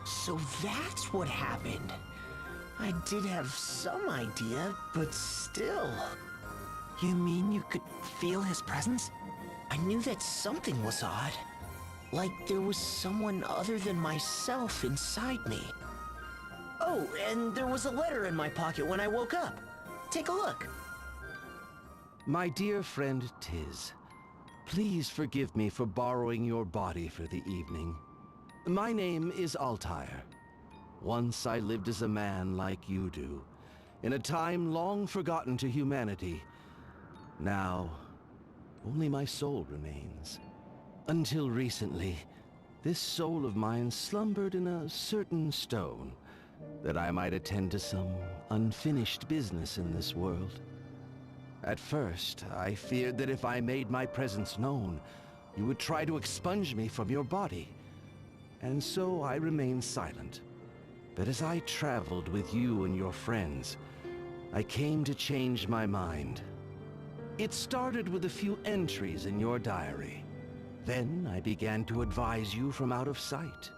So that's what happened. I did have some idea, but still. You mean you could feel his presence? I knew that something was odd. Like there was someone other than myself inside me. Oh, and there was a letter in my pocket when I woke up. Take a look. My dear friend Tiz, please forgive me for borrowing your body for the evening. My name is Altair. Once I lived as a man like you do, in a time long forgotten to humanity. Now, only my soul remains. Until recently, this soul of mine slumbered in a certain stone, that I might attend to some unfinished business in this world. At first, I feared that if I made my presence known, you would try to expunge me from your body. And so I remained silent. But as I traveled with you and your friends, I came to change my mind. It started with a few entries in your diary. Then I began to advise you from out of sight.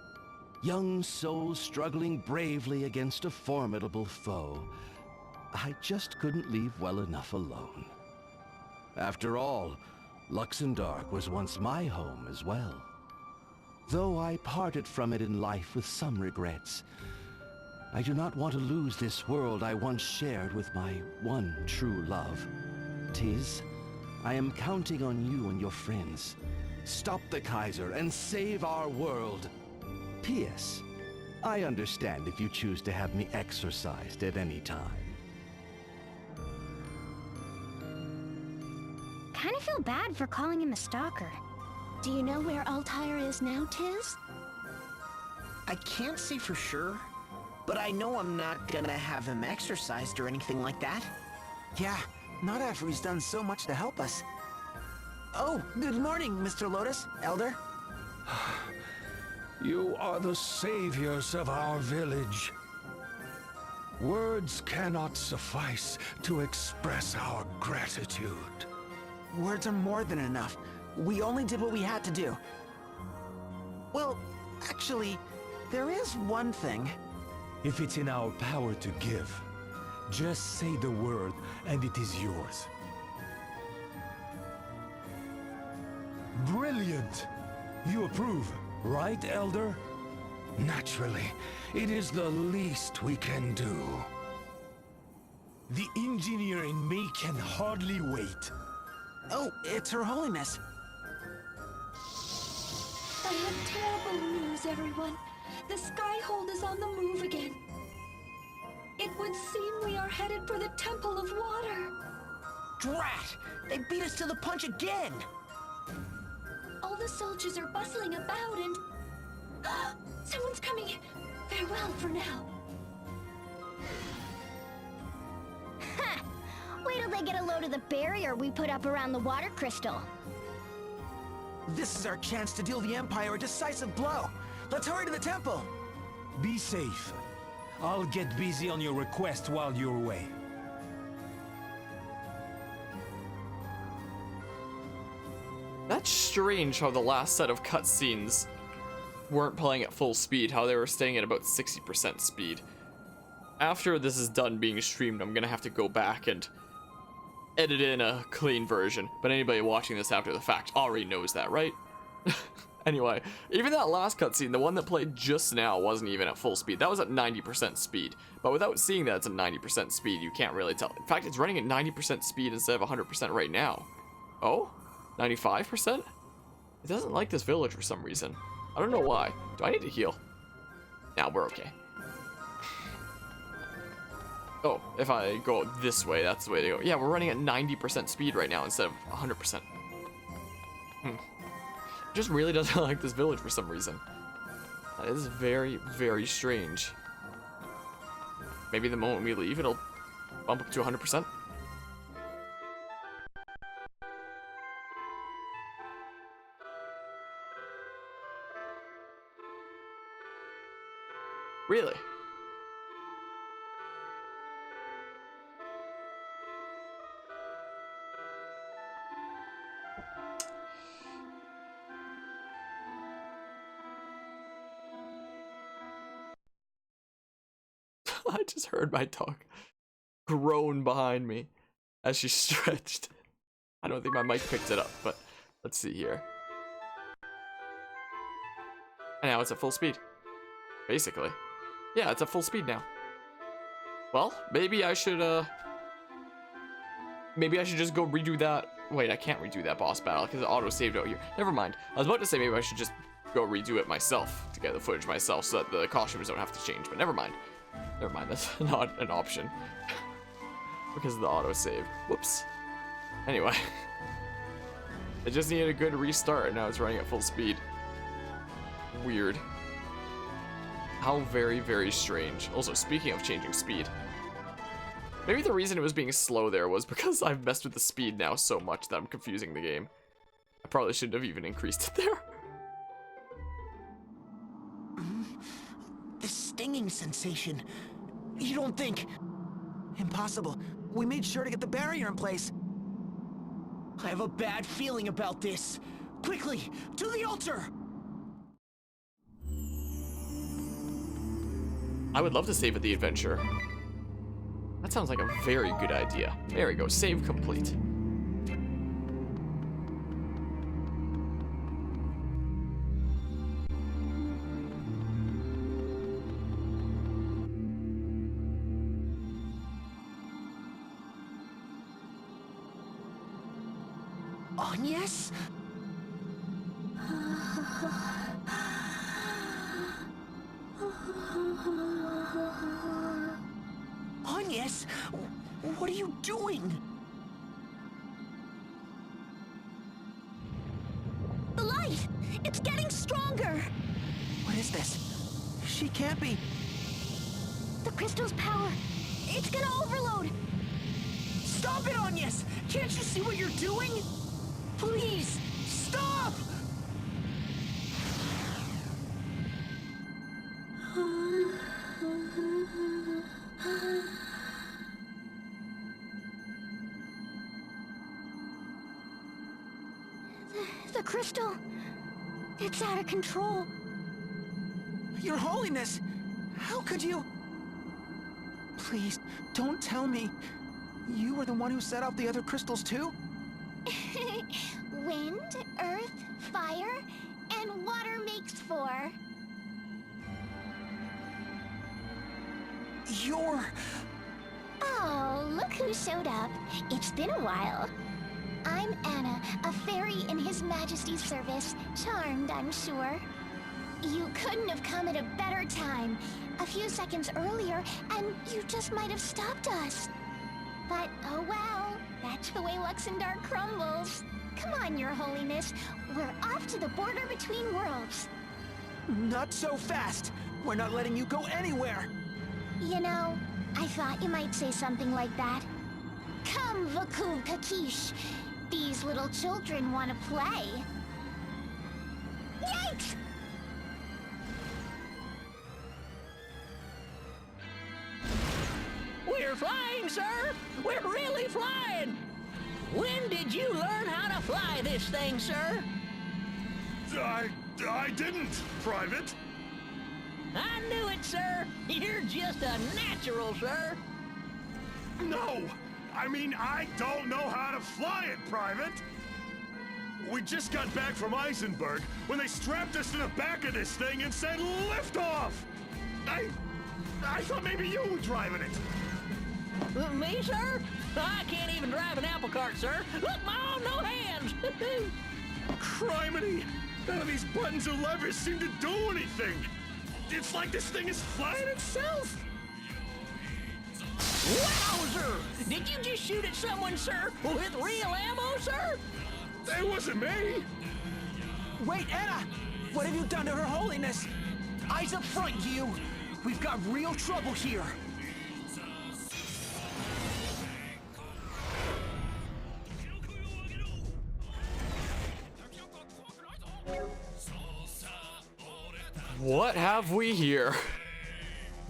Young souls struggling bravely against a formidable foe. I just couldn't leave well enough alone. After all, Luxembourg was once my home as well. Though I parted from it in life with some regrets, I do not want to lose this world I once shared with my one true love. Tiz, I am counting on you and your friends. Stop the Kaiser and save our world. P.S. I understand if you choose to have me exorcised at any time. Kinda feel bad for calling him a stalker. Do you know where Altair is now, Tiz? I can't say for sure, but I know I'm not gonna have him exercised or anything like that. Yeah, not after he's done so much to help us. Oh, good morning, Mr. Lotus, Elder. You are the saviors of our village. Words cannot suffice to express our gratitude. Words are more than enough. We only did what we had to do. Well, actually, there is one thing. If it's in our power to give, just say the word and it is yours. Brilliant! You approve, right, Elder? Naturally, it is the least we can do. The engineer in me can hardly wait. Oh, it's Her Holiness. I have terrible news, everyone. The Skyhold is on the move again. It would seem we are headed for the Temple of Water. Drat! They beat us to the punch again! All the soldiers are bustling about and... Someone's coming! Farewell for now. Ha! Wait till they get a load of the barrier we put up around the water crystal. This is our chance to deal the Empire a decisive blow. Let's hurry to the temple. Be safe. I'll get busy on your request while you're away. That's strange how the last set of cutscenes weren't playing at full speed, how they were staying at about 60% speed. After this is done being streamed, I'm gonna have to go back and edit in a clean version, but anybody watching this after the fact already knows that, right? Anyway, even that last cutscene, the one that played just now, wasn't even at full speed. That was at 90% speed, but without seeing that it's at 90% speed, you can't really tell. In fact, it's running at 90% speed instead of 100% right now. Oh? 95%? It doesn't like this village for some reason. I don't know why. Do I need to heal? Nah, we're okay. Oh, if I go this way, that's the way to go. Yeah, we're running at 90% speed right now instead of 100%. Just really doesn't like this village for some reason. That is very, very strange. Maybe the moment we leave, it'll bump up to 100%. Really? I just heard my dog groan behind me as she stretched. I don't think my mic picked it up, but let's see here. And now it's at full speed. Basically. Yeah, it's at full speed now. Well, maybe I should just go redo that. Wait, I can't redo that boss battle because it auto-saved out here. Never mind. I was about to say maybe I should just go redo it myself to get the footage myself so that the costumes don't have to change, but never mind. Never mind, that's not an option. Because of the autosave. Whoops. Anyway. It just needed a good restart and now it's running at full speed. Weird. How very, very strange. Also, speaking of changing speed, maybe the reason it was being slow there was because I've messed with the speed now so much that I'm confusing the game. I probably shouldn't have even increased it there. The stinging sensation. You don't think... Impossible. We made sure to get the barrier in place. I have a bad feeling about this. Quickly, to the altar! I would love to save at the adventure. That sounds like a very good idea. There we go, save complete. Agnes? Agnes, what are you doing? The light! It's getting stronger! What is this? She can't be... The crystal's power, it's gonna overload! Stop it, Agnes! Can't you see what you're doing? Please, stop! The crystal, it's out of control. Your Holiness! How could you... Please, don't tell me. You were the one who set off the other crystals too? Wind, earth, fire, and water makes four. You're... Oh, look who showed up. It's been a while. I'm Anna, a fairy in His Majesty's service. Charmed, I'm sure. You couldn't have come at a better time. A few seconds earlier, and you just might have stopped us. But, oh well, that's the way Luxendar crumbles. Come on, Your Holiness. We're off to the border between worlds. Not so fast! We're not letting you go anywhere! You know, I thought you might say something like that. Come, Vakul Kakish. These little children want to play. Yikes! We're flying, sir! We're really flying! When did you learn how to fly this thing, sir? I didn't, Private. I knew it, sir! You're just a natural, sir! No! I mean, I don't know how to fly it, Private! We just got back from Eisenberg when they strapped us to the back of this thing and said lift off! I thought maybe you were driving it! Me, sir? I can't even drive an apple cart, sir! Look, Mom, no hands! Criminy! None of these buttons or levers seem to do anything! It's like this thing is flying itself! Wowzer! Did you just shoot at someone, sir? With real ammo, sir? It wasn't me! Wait, Anna! What have you done to Her Holiness? Eyes up front, you! We've got real trouble here! What have we here?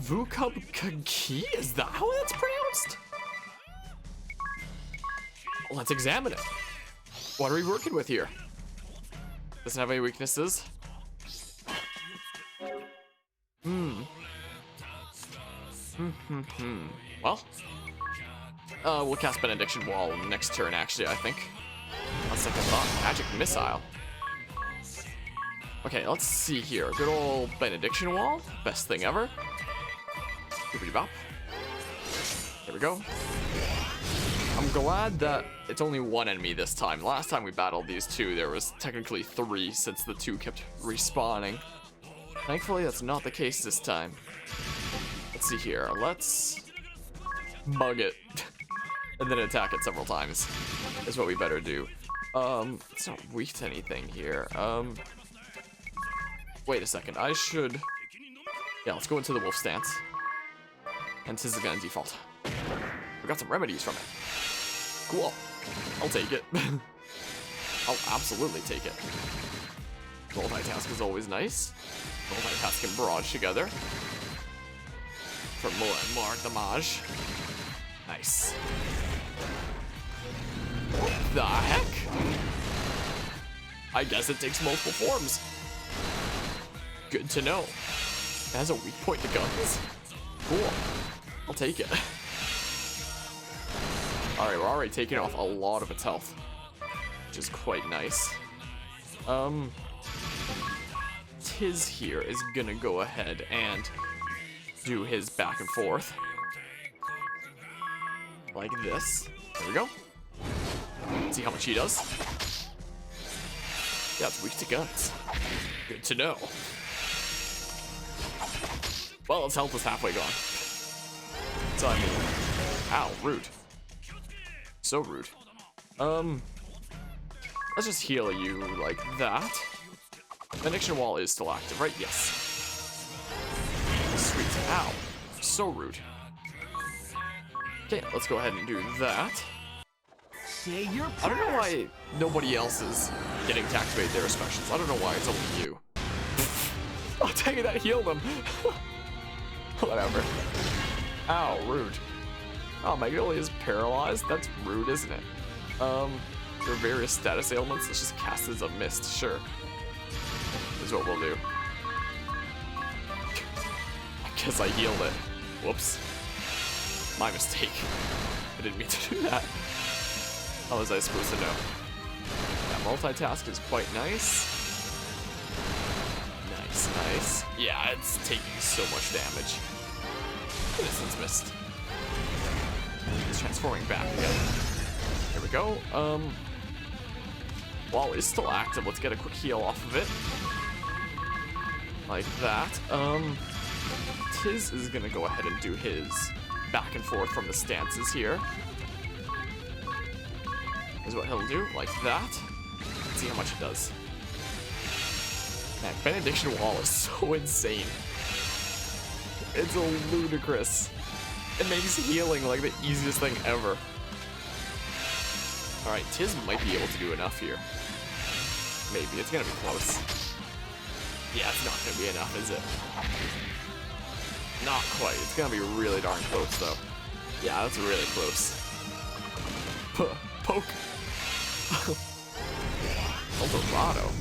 Vukub Kagi? Is that how that's pronounced? Let's examine it. What are we working with here? Doesn't have any weaknesses. Well, we'll cast Benediction Wall next turn, actually, I think. On second thought, Magic Missile. Okay, let's see here. Good old Benediction Wall. Best thing ever. Boop-a-dee-bop. There we go. I'm glad that it's only one enemy this time. Last time we battled these two, there was technically 3 since the 2 kept respawning. Thankfully, that's not the case this time. Let's see here. Let's bug it and then attack it several times is what we better do. It's not weak to anything here. Wait a second. I should... Yeah, let's go into the wolf stance. And this is gonna default. We got some remedies from it. Cool. I'll take it. I'll absolutely take it. Multitask is always nice. Multitask and barrage together. For more and more damage. Nice. What the heck? I guess it takes multiple forms. Good to know. It has a weak point to guns. Cool. I'll take it. Alright, we're already taking off a lot of its health, which is quite nice. Tiz here is gonna go ahead and do his back and forth. Like this. There we go. See how much he does. Yeah, it's weak to guns. Good to know. Well, its health is halfway gone. So I mean, ow, rude. So rude. Let's just heal you like that. Benediction Wall is still active, right? Yes. Sweet. Ow. So rude. Okay, let's go ahead and do that. Say your prayers. I don't know why nobody else is getting to activate their specials. I don't know why it's only you. I'll tell you that healed him. Whatever. Ow, rude. Oh, Magnolia is paralyzed? That's rude, isn't it? There are various status ailments. Let's just cast as a mist, sure. Is what we'll do. I guess I healed it. Whoops. My mistake. I didn't mean to do that. How was I supposed to know? That multitask is quite nice. Nice. Yeah, it's taking so much damage. Innocence mist. It's transforming back again. Here we go. While it's still active, let's get a quick heal off of it. Like that. Tiz is gonna go ahead and do his back and forth from the stances here. Is what he'll do, like that. Let's see how much it does. Man, Benediction Wall is so insane. It's ludicrous. It makes healing like the easiest thing ever. Alright, Tiz might be able to do enough here. Maybe, it's gonna be close. Yeah, it's not gonna be enough, is it? Not quite. It's gonna be really darn close, though. Yeah, that's really close. Poke. Eldorado.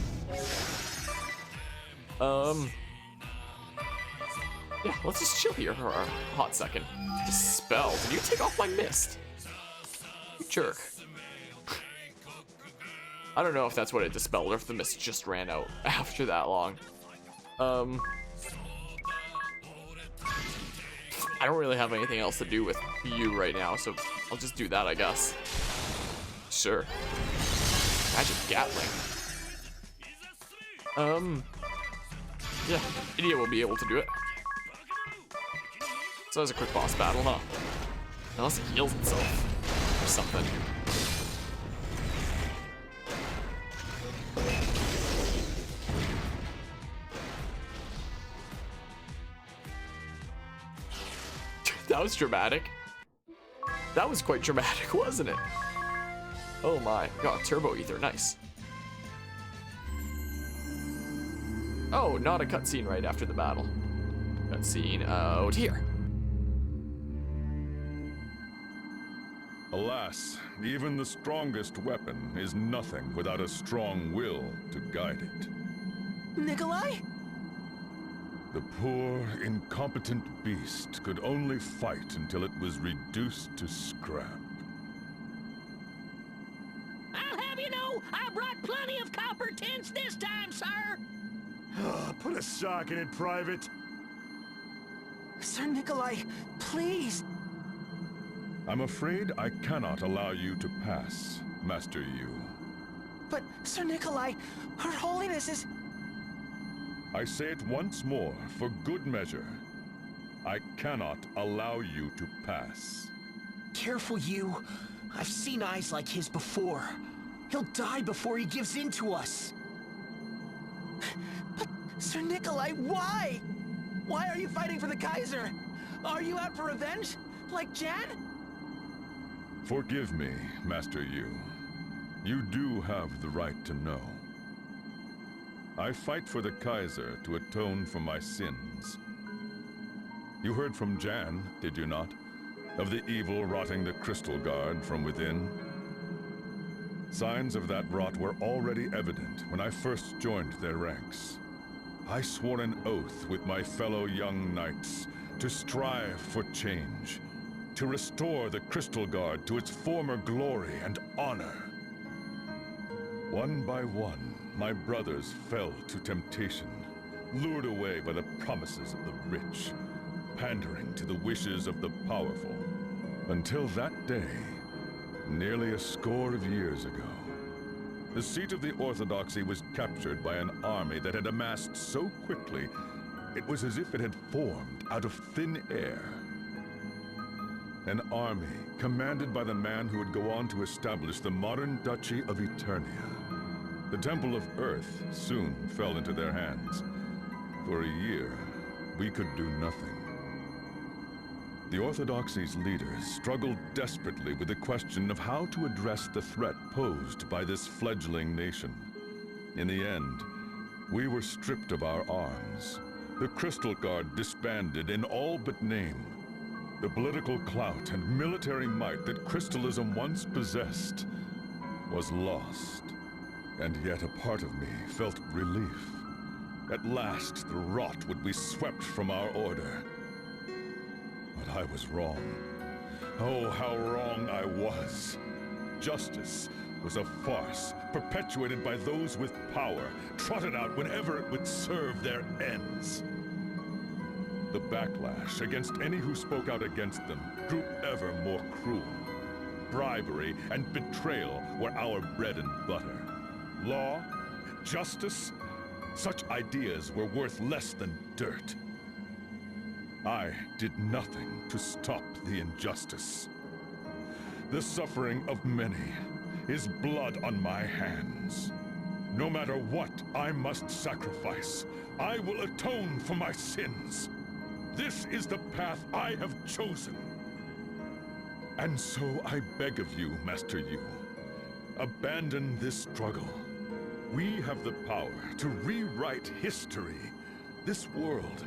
Yeah, let's just chill here for a hot second. Dispel. Did you take off my mist? You jerk. I don't know if that's what it dispelled or if the mist just ran out after that long. I don't really have anything else to do with you right now, so I'll just do that, I guess. Sure. Magic Gatling. Yeah, Idiot will be able to do it. So it's a quick boss battle, huh? Unless it heals itself or something. That was dramatic. That was quite dramatic, wasn't it? Oh my, got Turbo Ether, nice. Oh, not a cutscene right after the battle. Cutscene out here. Alas, even the strongest weapon is nothing without a strong will to guide it. Nikolai? The poor, incompetent beast could only fight until it was reduced to scrap. I'll have you know, I brought plenty of copper tints this time, sir. Put a sock in it, Private. Sir Nikolai, please! I'm afraid I cannot allow you to pass, Master Yu. But, Sir Nikolai, Her Holiness is... I say it once more, for good measure. I cannot allow you to pass. Careful, you. I've seen eyes like his before. He'll die before he gives in to us. But, Sir Nikolai, why? Why are you fighting for the Kaiser? Are you out for revenge? Like Jan? Forgive me, Master Yu. You do have the right to know. I fight for the Kaiser to atone for my sins. You heard from Jan, did you not? Of the evil rotting the Crystal Guard from within? Signs of that rot were already evident when I first joined their ranks. I swore an oath with my fellow young knights to strive for change, to restore the Crystal Guard to its former glory and honor. One by one, my brothers fell to temptation, lured away by the promises of the rich, pandering to the wishes of the powerful. Until that day, nearly a score of years ago, the seat of the Orthodoxy was captured by an army that had amassed so quickly, it was as if it had formed out of thin air. An army commanded by the man who would go on to establish the modern Duchy of Eternia. The Temple of Earth soon fell into their hands. For a year, we could do nothing. The Orthodoxy's leaders struggled desperately with the question of how to address the threat posed by this fledgling nation. In the end, we were stripped of our arms. The Crystal Guard disbanded in all but name. The political clout and military might that Crystalism once possessed was lost. And yet a part of me felt relief. At last, the rot would be swept from our order. But I was wrong. Oh, how wrong I was. Justice was a farce, perpetuated by those with power, trotted out whenever it would serve their ends. The backlash against any who spoke out against them grew ever more cruel. Bribery and betrayal were our bread and butter. Law, justice, such ideas were worth less than dirt. I did nothing to stop the injustice. The suffering of many is blood on my hands. No matter what I must sacrifice, I will atone for my sins. This is the path I have chosen. And so I beg of you, Master Yu, abandon this struggle. We have the power to rewrite history. This world,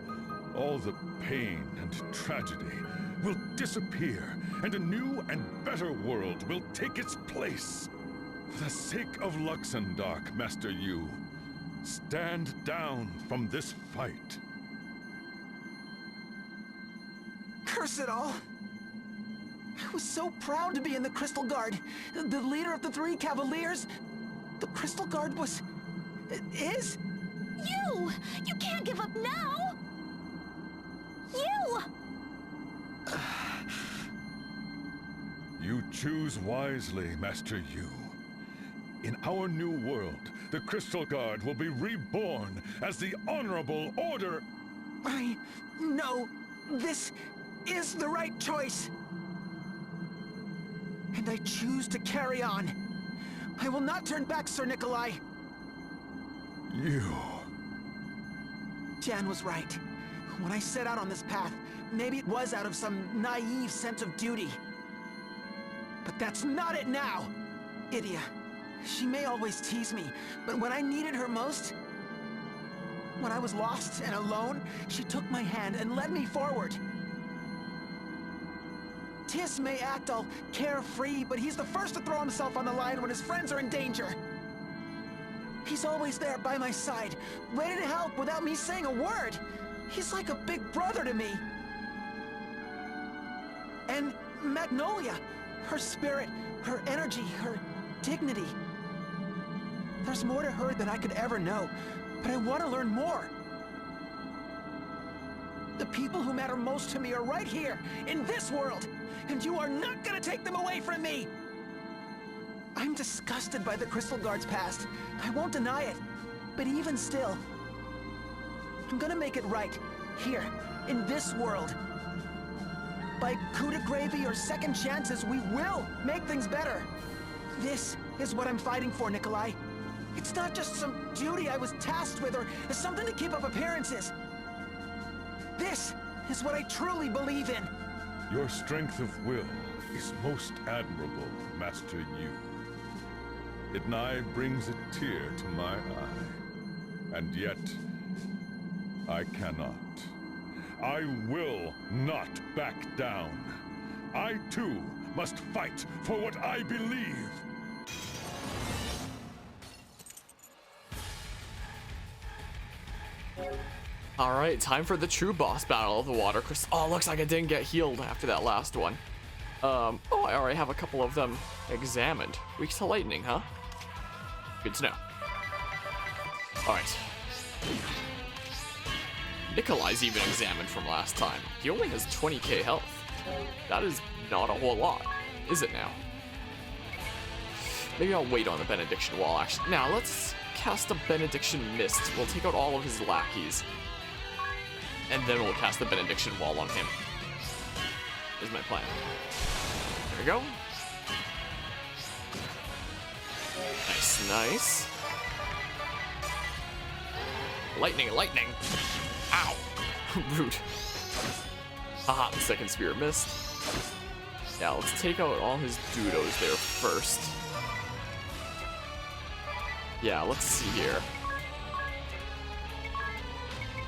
all the pain and tragedy, will disappear, and a new and better world will take its place. For the sake of Luxemdark, Master Yu, stand down from this fight. Curse it all! I was so proud to be in the Crystal Guard, the leader of the 3 Cavaliers. The Crystal Guard was... is... You! You can't give up now! You! You choose wisely, Master Yu. In our new world, the Crystal Guard will be reborn as the Honorable Order. I know this is the right choice. And I choose to carry on. I will not turn back, Sir Nikolai. You... Jan was right. When I set out on this path, maybe it was out of some naive sense of duty. But that's not it now! Idia, she may always tease me, but when I needed her most, when I was lost and alone, she took my hand and led me forward. Tis may act all carefree, but he's the first to throw himself on the line when his friends are in danger. He's always there by my side, ready to help without me saying a word. He's like a big brother to me. And Magnolia, her spirit, her energy, her dignity. There's more to her than I could ever know, but I want to learn more. The people who matter most to me are right here, in this world, and you are not gonna take them away from me! I'm disgusted by the Crystal Guard's past. I won't deny it. But even still, I'm gonna make it right, here, in this world. By coup de grace or second chances, we will make things better. This is what I'm fighting for, Nikolai. It's not just some duty I was tasked with or something to keep up appearances. This is what I truly believe in. Your strength of will is most admirable, Master Yu. It nigh brings a tear to my eye. And yet, I cannot. I will not back down. I too must fight for what I believe. Alright, time for the true boss battle of the Water Crystal. Oh, looks like I didn't get healed after that last one. Oh, I already have a couple of them examined. Weak to lightning, huh? Good to know. Alright. Nikolai's even examined from last time. He only has 20k health. That is not a whole lot, is it now? Maybe I'll wait on the Benediction Wall, actually. Now, let's cast a Benediction Mist. We'll take out all of his lackeys. And then we'll cast the Benediction Wall on him. Is my plan. There we go. Nice, nice. Lightning, lightning! Ow! Rude. Haha, the second spear missed. Yeah, let's take out all his dodos there first. Yeah, let's see here.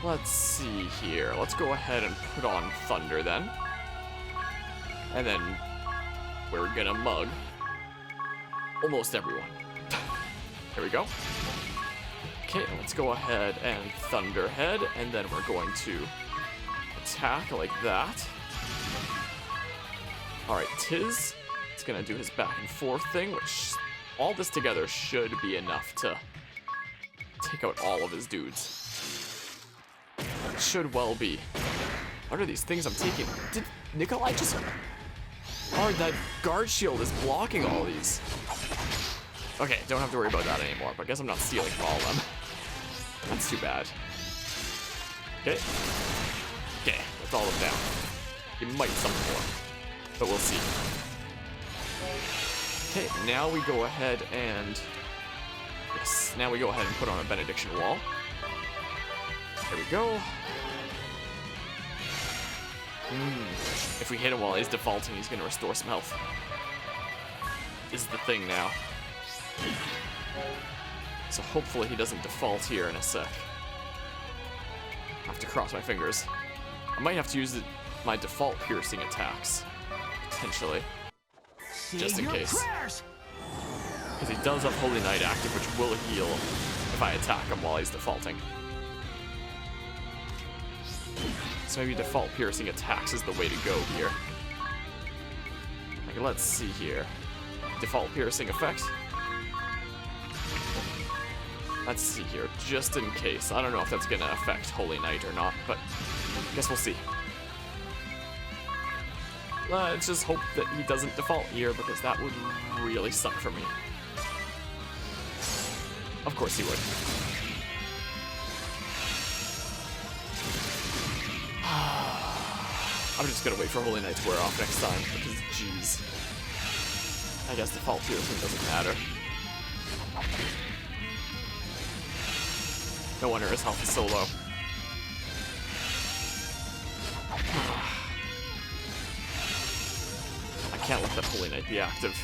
Let's see here. Let's go ahead and put on Thunder then. And then we're gonna mug almost everyone. There we go. Okay, let's go ahead and Thunderhead, and then we're going to attack like that. Alright, Tiz is gonna do his back and forth thing, which all this together should be enough to take out all of his dudes. It should well be. What are these things I'm taking? Did Nikolai just... Oh, that guard shield is blocking all these. Okay, don't have to worry about that anymore, but I guess I'm not stealing from all of them. That's too bad. Okay. Okay, that's all of them down. He might summon more, but we'll see. Okay, now we go ahead and... Yes, now we go ahead and put on a Benediction Wall. There we go. If we hit him while he's defaulting, he's gonna restore some health. Is the thing now. So hopefully he doesn't default here in a sec. I have to cross my fingers. I might have to use my default piercing attacks. Potentially. Just in case. Because he does have Holy Knight active, which will heal if I attack him while he's defaulting. So maybe default piercing attacks is the way to go here. Like, let's see here. Default piercing effect. Let's see here, just in case. I don't know if that's gonna affect Holy Knight or not, but I guess we'll see. Let's just hope that he doesn't default here, because that would really suck for me. Of course he would. I'm just gonna wait for Holy Knight to wear off next time, because jeez. I guess default piercing doesn't matter. No wonder his health is so low. I can't let that Holy Knight be active.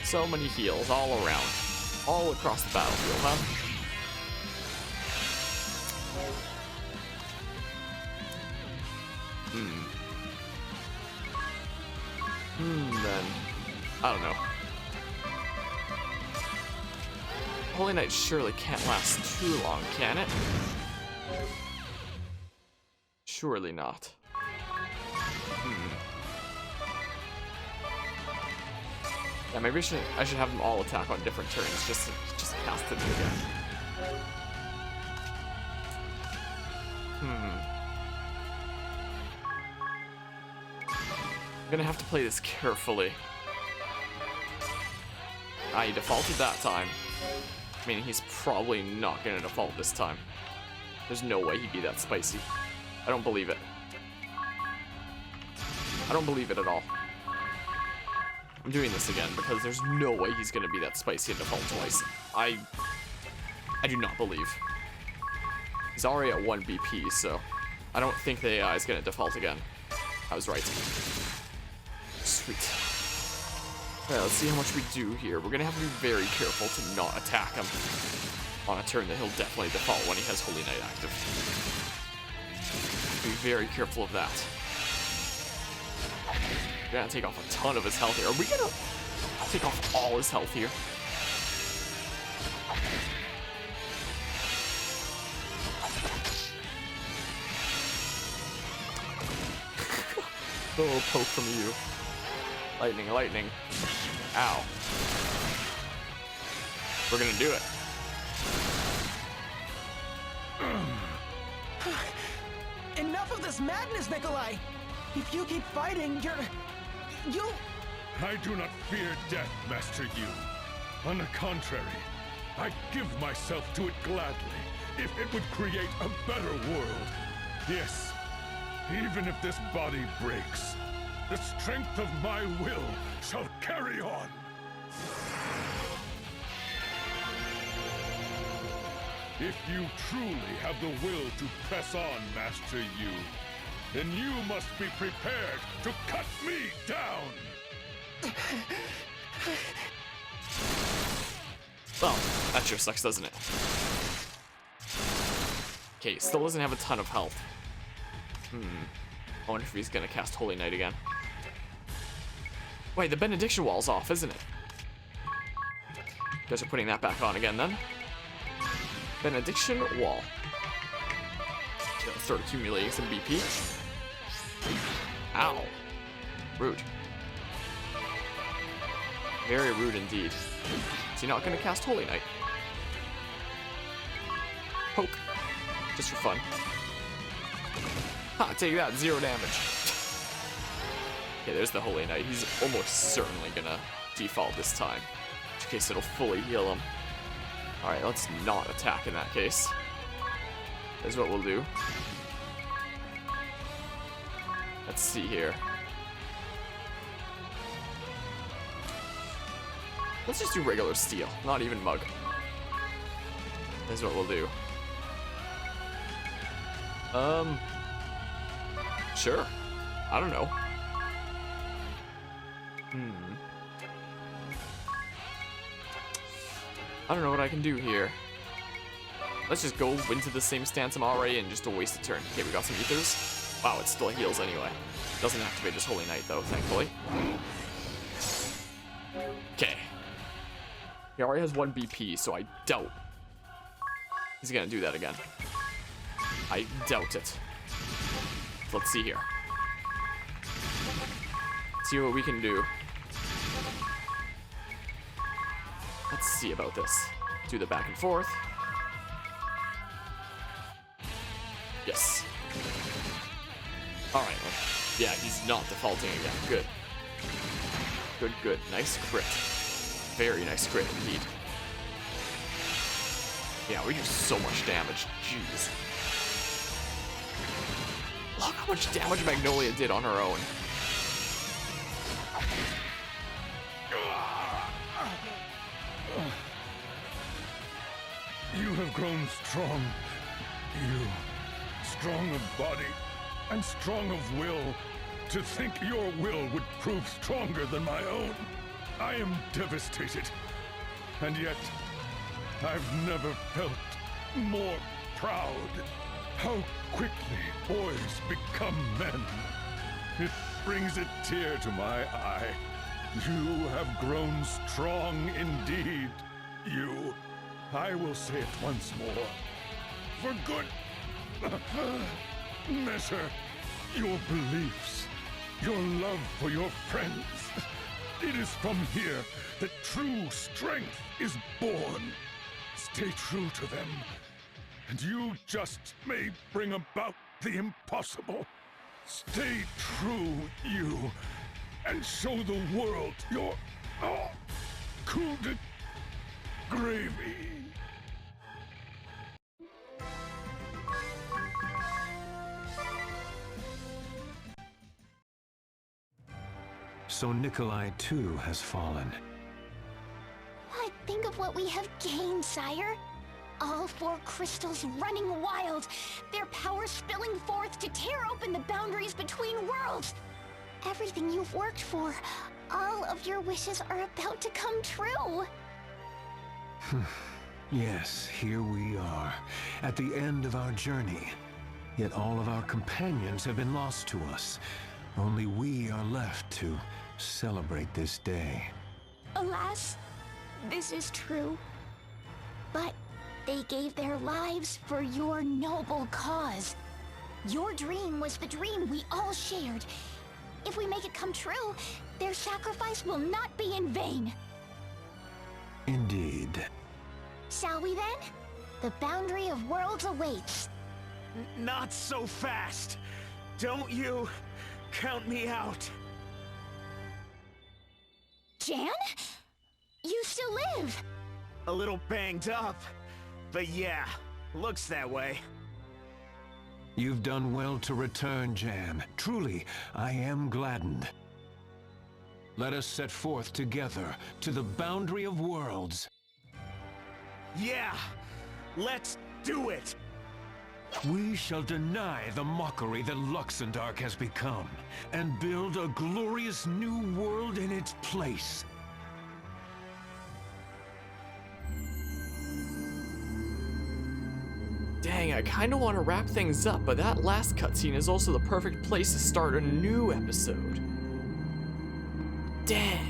So many heals all around. All across the battlefield, huh? Then, I don't know. Holy Knight surely can't last too long, can it? Surely not. Yeah, maybe I should have them all attack on different turns, just to cast it again. I'm gonna have to play this carefully. Ah, he defaulted that time. I mean, he's probably not gonna default this time. There's no way he'd be that spicy. I don't believe it. I don't believe it at all. I'm doing this again because there's no way he's gonna be that spicy and default twice. I do not believe. He's already at 1 BP, so I don't think the AI is gonna default again. I was right. Sweet. Alright, let's see how much we do here. We're gonna have to be very careful to not attack him on a turn that he'll definitely default when he has Holy Knight active. Be very careful of that. We're gonna take off a ton of his health here. Are we gonna take off all his health here? A little poke from you. Lightning, lightning. Ow. We're gonna do it. Enough of this madness, Nikolai! If you keep fighting, you'll... I do not fear death, Master Yu. On the contrary, I give myself to it gladly, if it would create a better world. Yes, even if this body breaks, the strength of my will shall carry on. If you truly have the will to press on, Master Yu, then you must be prepared to cut me down! Well, that sure sucks, doesn't it? Okay, still doesn't have a ton of health. I wonder if he's gonna cast Holy Knight again. Wait, the benediction wall's off, isn't it? You guys are putting that back on again then. Benediction wall. Okay, let's start accumulating some BP. Ow. Rude. Very rude indeed. Is he not gonna cast Holy Knight? Poke. Just for fun. Ha, take that, 0 damage. Okay, there's the Holy Knight. He's almost certainly gonna default this time. In which case it'll fully heal him. Alright, let's not attack in that case. That's what we'll do. Let's see here. Let's just do regular steel, not even mug. That's what we'll do. Sure. I don't know. I don't know what I can do here. Let's just go into the same stance I'm already in, just to waste a turn. Okay, we got some ethers. Wow, it still heals anyway. Doesn't activate his Holy Knight though, thankfully. Okay. He already has 1 BP, so I doubt he's gonna do that again. I doubt it. Let's see here. See what we can do. Let's see about this. Do the back and forth. Yes. Alright, well, yeah, he's not defaulting again. Good. Good, good. Nice crit. Very nice crit indeed. Yeah, we do so much damage. Jeez. Look how much damage Magnolia did on her own. You have grown strong. You, strong of body and strong of will. To think your will would prove stronger than my own. I am devastated. And yet, I've never felt more proud. How quickly boys become men. It brings a tear to my eye. You have grown strong indeed, you. I will say it once more. For good measure, your beliefs, your love for your friends. It is from here that true strength is born. Stay true to them, and you just may bring about the impossible. Stay true, you, and show the world your coup de gravy. So Nikolai too has fallen. But think of what we have gained, sire. All 4 crystals running wild, their power spilling forth to tear open the boundaries between worlds. Everything you've worked for, all of your wishes are about to come true. Yes, here we are, at the end of our journey. Yet all of our companions have been lost to us. Only we are left to celebrate this day. Alas, this is true. But they gave their lives for your noble cause. Your dream was the dream we all shared. If we make it come true, their sacrifice will not be in vain. Indeed. Shall we then? The boundary of worlds awaits. Not so fast. Don't you count me out. Jan? You still live! A little banged up, but yeah, looks that way. You've done well to return, Jan. Truly, I am gladdened. Let us set forth together to the boundary of worlds. Yeah, let's do it! We shall deny the mockery that Luxembourg has become, and build a glorious new world in its place. Dang, I kind of want to wrap things up, but that last cutscene is also the perfect place to start a new episode. Dang.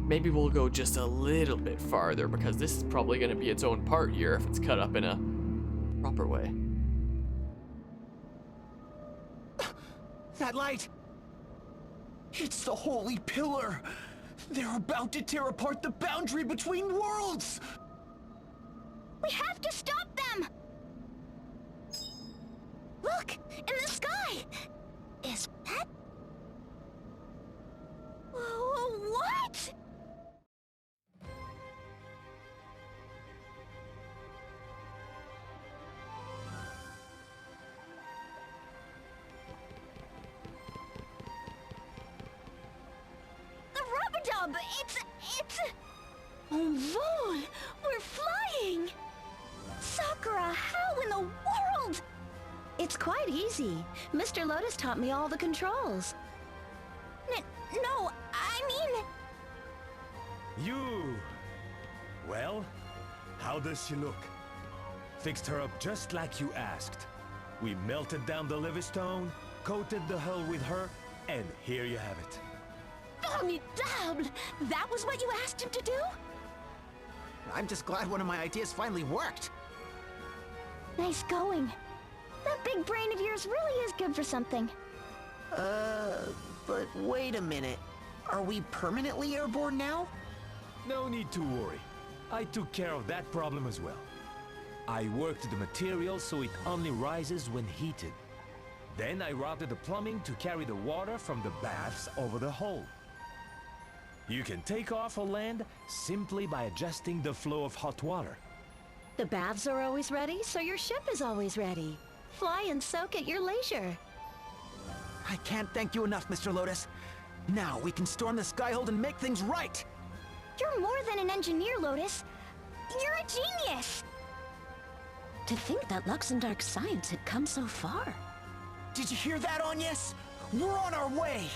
Maybe we'll go just a little bit farther, because this is probably going to be its own part here if it's cut up in a proper way. That light! It's the Holy Pillar! They're about to tear apart the boundary between worlds! We have to stop them! Look! In the sky! Is that... What? The rubber-dub! It's... Oh, Vaughn! We're flying! Sakura, how in the world? It's quite easy. Mr. Lotus taught me all the controls. No, I mean... You! Well, how does she look? Fixed her up just like you asked. We melted down the Livingstone, coated the hull with her, and here you have it. Formidable! That was what you asked him to do? I'm just glad one of my ideas finally worked. Nice going. That big brain of yours really is good for something. But wait a minute. Are we permanently airborne now? No need to worry. I took care of that problem as well. I worked the material so it only rises when heated. Then I routed the plumbing to carry the water from the baths over the hull. You can take off or land simply by adjusting the flow of hot water. The baths are always ready, so your ship is always ready. Fly and soak at your leisure. I can't thank you enough, Mr. Lotus. Now we can storm the Skyhold and make things right! You're more than an engineer, Lotus. You're a genius! To think that Luxembourg's science had come so far. Did you hear that, Agnes? We're on our way!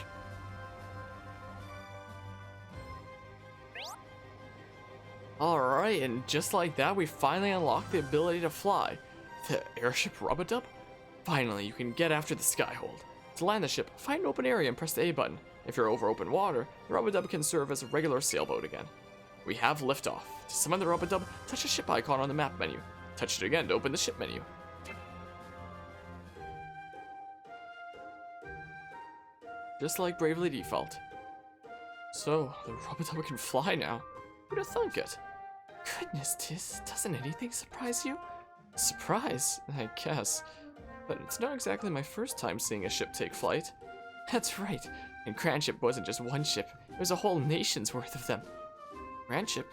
Alright, and just like that, we finally unlocked the ability to fly. The airship Rub-a-Dub? Finally, you can get after the Skyhold. To land the ship, find an open area and press the A button. If you're over open water, the Rub-a-Dub can serve as a regular sailboat again. We have liftoff. To summon the Rub-a-Dub, touch the ship icon on the map menu. Touch it again to open the ship menu. Just like Bravely Default. So, the Rub-a-Dub can fly now. Who'd have thunk it? Goodness, Tiz, doesn't anything surprise you? Surprise, I guess. But it's not exactly my first time seeing a ship take flight. That's right, and Grand Ship wasn't just one ship, it was a whole nation's worth of them. Grand Ship?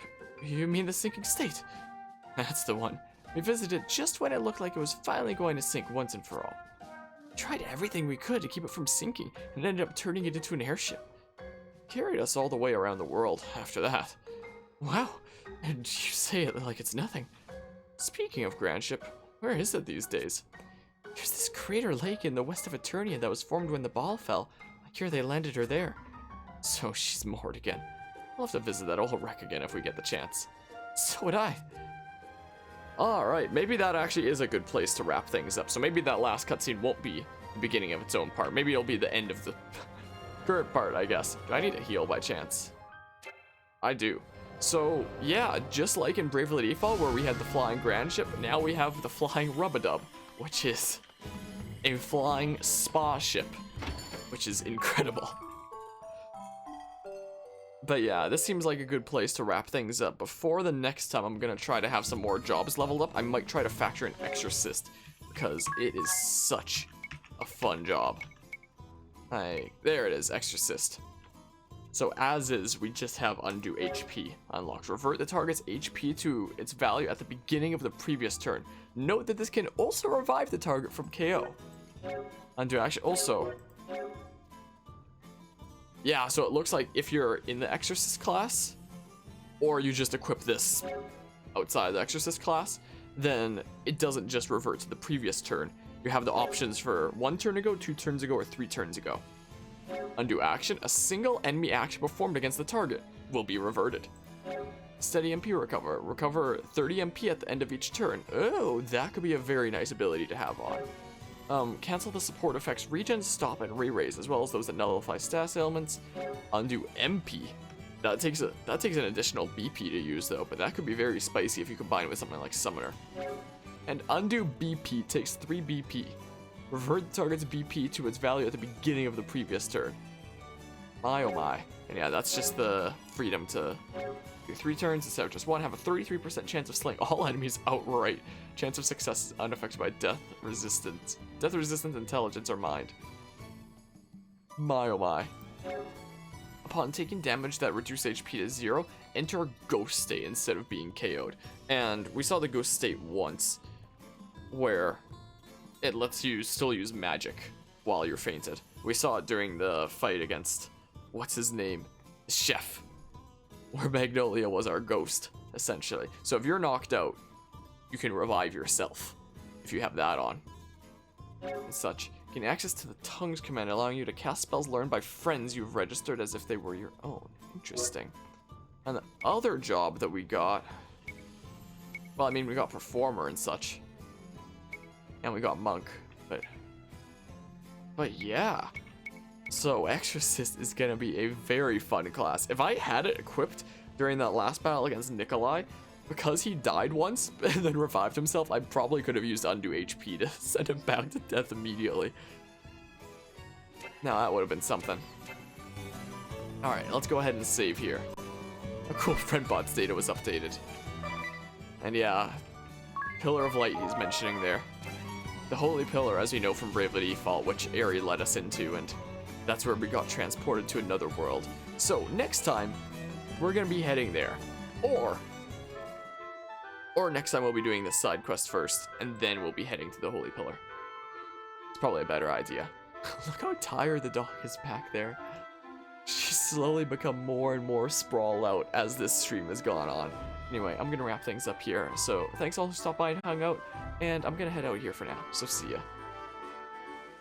You mean the sinking state? That's the one. We visited just when it looked like it was finally going to sink once and for all. We tried everything we could to keep it from sinking, and ended up turning it into an airship. Carried us all the way around the world after that. Wow, and you say it like it's nothing. Speaking of Grand Ship, where is it these days? There's this crater lake in the west of Eternia that was formed when the ball fell. I hear they landed her there. So she's moored again. We'll have to visit that old wreck again if we get the chance. So would I. Alright, maybe that actually is a good place to wrap things up. So maybe that last cutscene won't be the beginning of its own part. Maybe it'll be the end of the current part, I guess. Do I need to heal by chance? I do. So, yeah, just like in Bravely Default where we had the flying Grand Ship, now we have the flying Rub-a-Dub, which is a flying spa ship, which is incredible. But yeah, this seems like a good place to wrap things up. Before the next time I'm gonna try to have some more jobs leveled up, I might try to factor in Exorcist, because it is such a fun job. There it is, Exorcist. So as is, we just have undo HP unlocked. Revert the target's HP to its value at the beginning of the previous turn. Note that this can also revive the target from KO. Undo action also. Yeah, so it looks like if you're in the Exorcist class, or you just equip this outside the Exorcist class, then it doesn't just revert to the previous turn. You have the options for 1 turn ago, 2 turns ago, or 3 turns ago. Undo action, a single enemy action performed against the target will be reverted. Steady MP recover. Recover 30 MP at the end of each turn. Oh, that could be a very nice ability to have on. Cancel the support effects regen, stop, and re-raise, as well as those that nullify status ailments. Undo MP. That takes an additional BP to use though, but that could be very spicy if you combine it with something like Summoner. And undo BP takes 3 BP. Revert the target's BP to its value at the beginning of the previous turn. My oh my. And yeah, that's just the freedom to do 3 turns instead of just 1. Have a 33% chance of slaying all enemies outright. Chance of success is unaffected by death resistance, intelligence, or mind. My oh my. Upon taking damage that reduces HP to 0, enter a ghost state instead of being KO'd. And we saw the ghost state once, where it lets you still use magic while you're fainted. We saw it during the fight against, what's his name? Chef. Where Magnolia was our ghost, essentially. So if you're knocked out, you can revive yourself, if you have that on. And such. Gain access to the Tongues command, allowing you to cast spells learned by friends you've registered as if they were your own. Interesting. And the other job that we got, well, I mean, we got Performer and such. And we got Monk, but yeah. So Exorcist is gonna be a very fun class. If I had it equipped during that last battle against Nikolai, because he died once and then revived himself, I probably could have used undo HP to send him back to death immediately. Now that would have been something. Alright, let's go ahead and save here. A cool FriendBot's data was updated. And yeah, Pillar of Light he's mentioning there. The Holy Pillar, as we know from Bravely Default, which Ari led us into, and that's where we got transported to another world. So next time, we're gonna be heading there. Or next time we'll be doing this side quest first, and then we'll be heading to the Holy Pillar. It's probably a better idea. Look how tired the dog is back there. She's slowly become more and more sprawled out as this stream has gone on. Anyway, I'm gonna wrap things up here. So thanks all who stopped by and hung out, and I'm gonna head out here for now. So see ya.